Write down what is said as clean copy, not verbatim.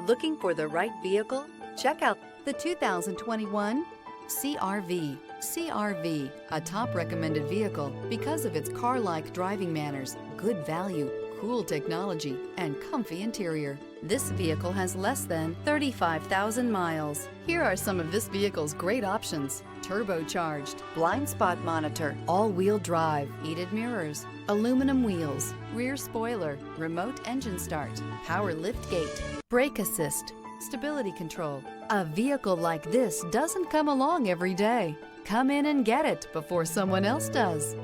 Looking for the right vehicle? Check out the 2021 CR-V. CR-V, a top recommended vehicle because of its car-like driving manners, good value, cool technology, and comfy interior. This vehicle has less than 35,000 miles. Here are some of this vehicle's great options: turbocharged, blind spot monitor, all-wheel drive, heated mirrors, aluminum wheels, rear spoiler, remote engine start, power lift gate, brake assist, stability control. A vehicle like this doesn't come along every day. Come in and get it before someone else does.